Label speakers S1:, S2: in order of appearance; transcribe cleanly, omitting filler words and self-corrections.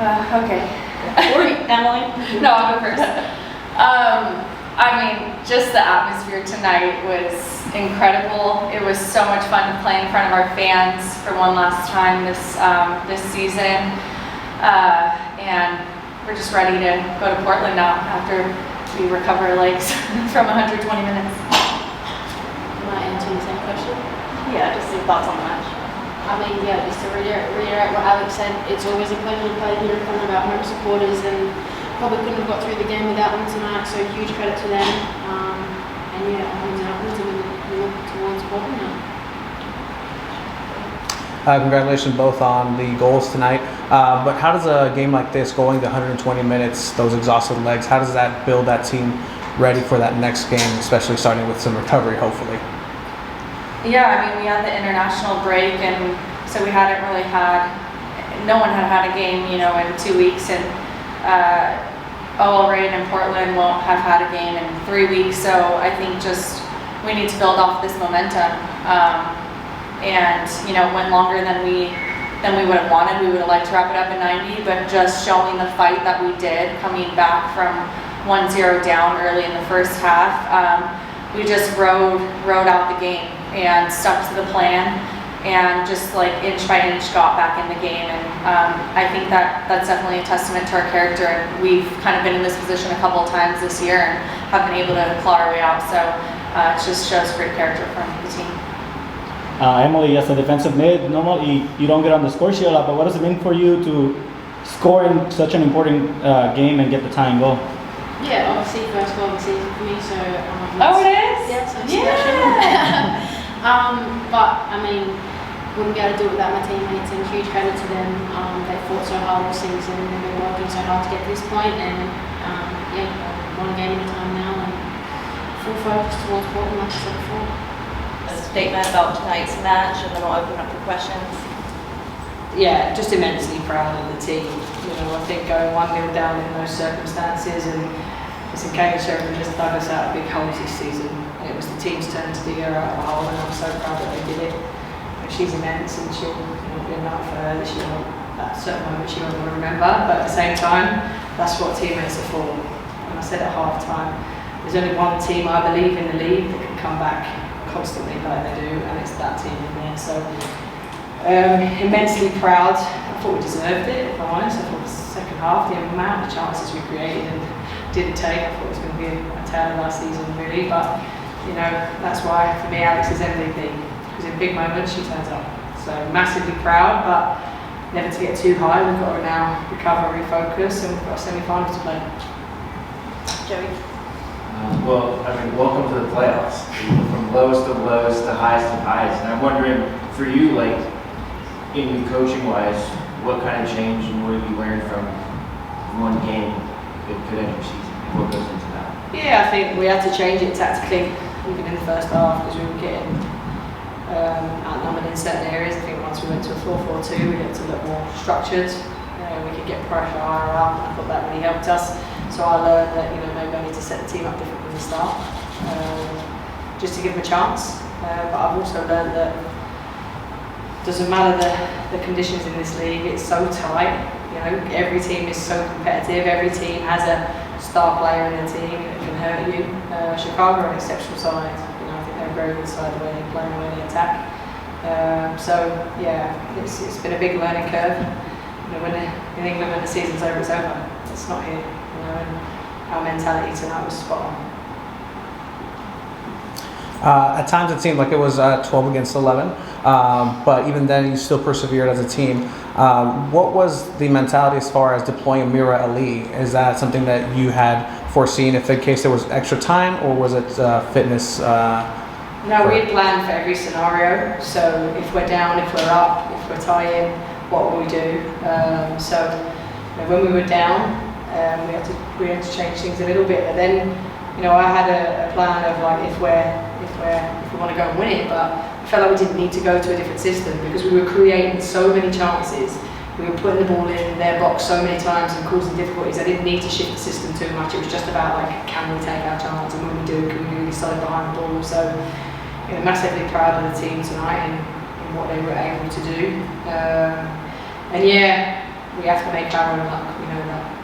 S1: Okay.
S2: Emily?
S1: No, I'll go first. I mean, just the atmosphere tonight was incredible. It was so much fun to play in front of our fans for one last time this season. And we're just ready to go to Portland now after we recover our legs from 120 minutes.
S2: Can I answer the same question?
S1: Yeah, just your thoughts on the match.
S2: I mean, yeah, just to reiterate what Alex said, it's always a pleasure to play here in front of our home supporters, and probably couldn't have got through the game without them tonight, so huge credit to them. And yeah, we look towards Portland now.
S3: Congratulations both on the goals tonight. But how does a game like this, going to 120 minutes, those exhausted legs, how does that build that team ready for that next game, especially starting with some recovery, hopefully?
S1: Yeah, I mean, we had the international break, and so we hadn't really no one had a game, in 2 weeks, and OL Reign and Portland won't have had a game in 3 weeks, so I think just we need to build off this momentum. And it went longer than we would have wanted. We would have liked to wrap it up in 90, but just showing the fight that we did, coming back from 1-0 down early in the first half, we just rode out the game and stuck to the plan, and just like inch by inch got back in the game. And I think that's definitely a testament to our character, and we've kind of been in this position a couple of times this year and have been able to claw our way out, so it just shows great character from the team.
S4: Emily, as a defensive mid, normally you don't get on the score sheet a lot, but what does it mean for you to score in such an important game and get the tying goal?
S2: Yeah, obviously first goal of the season for me, so
S1: oh, it is?
S2: Yeah, so special. But I mean, wouldn't be able to do it without my teammates, and huge credit to them. They fought so hard all season, they've been working so hard to get to this point, and one game at a time now, and full focus towards Portland, like I said before.
S5: A statement about tonight's match, and then I'll open up for questions.
S6: Yeah, just immensely proud of the team. I think going 1-0 down in those circumstances, and listen, Kate Sheridan just dug us out of big holes this season. And it was the team's turn to dig her out of a hole, and I'm so proud that they did it. She's immense, and she'll be enough for her. That certain moment she won't want to remember, but at the same time, that's what teammates are for. And I said at half time, there's only one team I believe in the league that can come back constantly like they do, and it's that team in there. So immensely proud. I thought we deserved it, if I'm honest. I thought the second half, the amount of chances we created and didn't take, I thought it was going to be a tale of last season really, but that's why for me Alex is MVP, because in big moments she turns up. So massively proud, but never to get too high. We've got to now recover, refocus, and we've got a semi-final to play.
S5: Joey?
S7: Well, I mean, welcome to the playoffs. From lowest to lowest to highest to highest. And I'm wondering, for you, like, in coaching-wise, what kind of change and what have you learned from one game that could end your season? What goes into that?
S6: Yeah, I think we had to change it tactically, even in the first half, because we were getting outnumbered in certain areas. I think once we went to a 4-4-2, we had to look more structured. We could get pressure higher up, and I thought that really helped us. So I learned that maybe I need to set the team up differently from the start, just to give them a chance. But I've also learned that it doesn't matter the conditions in this league. It's so tight. Every team is so competitive. Every team has a star player in their team that can hurt you. Chicago are an exceptional side. I think they're a very good side the way they play and the way they attack. So yeah, it's been a big learning curve. In England, when the season's over, it's over. It's not here. And our mentality tonight was spot on.
S3: At times it seemed like it was 12 against 11, but even then you still persevered as a team. What was the mentality as far as deploying Amira Ali? Is that something that you had foreseen if in case there was extra time, or was it fitness?
S6: No, we had planned for every scenario. So if we're down, if we're up, if we're tying, what will we do? So when we were down, we had to change things a little bit. But then, I had a plan of like if we want to go and win it, but I felt like we didn't need to go to a different system because we were creating so many chances. We were putting the ball in their box so many times and causing difficulties. I didn't need to shift the system too much. It was just about like, can we take our chance, and when we do, can we really solid behind the ball? So, massively proud of the team tonight and what they were able to do. And yeah, we have to make our own luck, we know that.